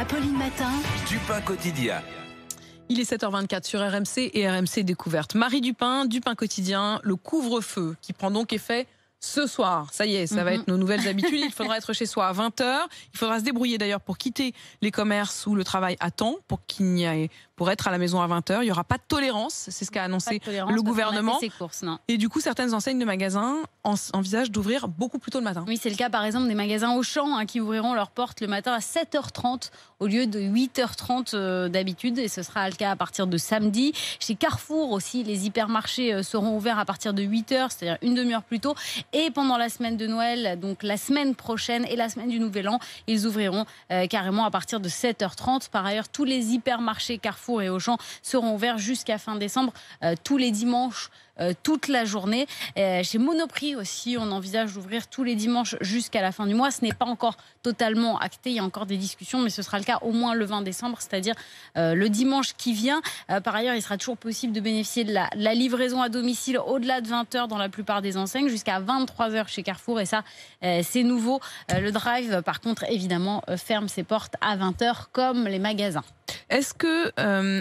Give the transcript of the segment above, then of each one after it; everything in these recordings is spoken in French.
Apolline Matin. Dupin quotidien. Il est 7h24 sur RMC et RMC Découverte. Marie Dupin, Dupin quotidien, le couvre-feu qui prend donc effet ce soir. Ça y est, ça va être nos nouvelles habitudes. Il faudra être chez soi à 20h. Il faudra se débrouiller d'ailleurs pour quitter les commerces ou le travail à temps pour être à la maison à 20h. Il n'y aura pas de tolérance. C'est ce qu'a annoncé le gouvernement. Courses, non. Et du coup, certaines enseignes de magasins envisagent d'ouvrir beaucoup plus tôt le matin. Oui, c'est le cas par exemple des magasins Auchan qui ouvriront leurs portes le matin à 7h30 au lieu de 8h30 d'habitude. Et ce sera le cas à partir de samedi. Chez Carrefour aussi, les hypermarchés seront ouverts à partir de 8h, c'est-à-dire une demi-heure plus tôt. Et pendant la semaine de Noël, donc la semaine prochaine et la semaine du Nouvel An, ils ouvriront carrément à partir de 7h30. Par ailleurs, tous les hypermarchés Carrefour et Auchan seront ouverts jusqu'à fin décembre, tous les dimanches, toute la journée. Chez Monoprix aussi, on envisage d'ouvrir tous les dimanches jusqu'à la fin du mois. Ce n'est pas encore totalement acté, il y a encore des discussions, mais ce sera le cas au moins le 20 décembre, c'est-à-dire le dimanche qui vient. Par ailleurs, il sera toujours possible de bénéficier de la livraison à domicile au-delà de 20h dans la plupart des enseignes, jusqu'à 23h chez Carrefour, et ça, c'est nouveau. Le drive, par contre, évidemment, ferme ses portes à 20h comme les magasins. Est-ce que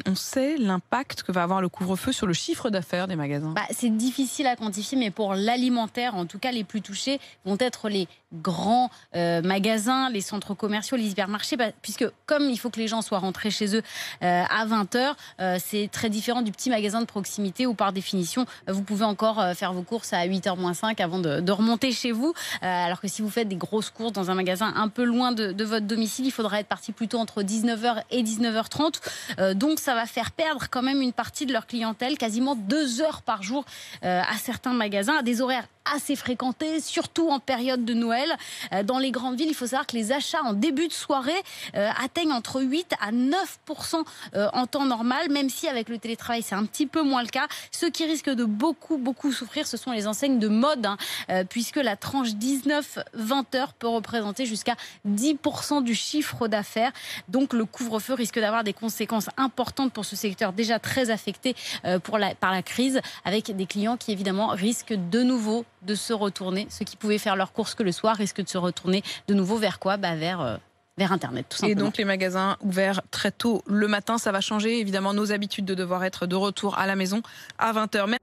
on sait l'impact que va avoir le couvre-feu sur le chiffre d'affaires des magasins ? C'est difficile à quantifier, mais pour l'alimentaire, en tout cas, les plus touchés vont être les grands magasins, les centres commerciaux, les hypermarchés, puisque comme il faut que les gens soient rentrés chez eux à 20h, c'est très différent du petit magasin de proximité où, par définition, vous pouvez encore faire vos courses à 8h-5 avant de remonter chez vous. Alors que si vous faites des grosses courses dans un magasin un peu loin de votre domicile, il faudra être parti plutôt entre 19h et 19h30. Donc ça va faire perdre quand même une partie de leur clientèle, quasiment 2 heures par jour à certains magasins, à des horaires assez fréquentés, surtout en période de Noël. Dans les grandes villes, il faut savoir que les achats en début de soirée atteignent entre 8 à 9% en temps normal, même si avec le télétravail, c'est un petit peu moins le cas. Ceux qui risquent de beaucoup souffrir, ce sont les enseignes de mode, puisque la tranche 19-20 heures peut représenter jusqu'à 10% du chiffre d'affaires. Donc le couvre-feu risque d'avoir des conséquences importantes pour ce secteur déjà très affecté par la crise, avec des clients qui évidemment risquent de nouveau de se retourner. Ceux qui pouvaient faire leurs courses que le soir risquent de se retourner de nouveau vers quoi ? Vers Internet, tout simplement. Et donc les magasins ouverts très tôt le matin, ça va changer évidemment nos habitudes de devoir être de retour à la maison à 20h.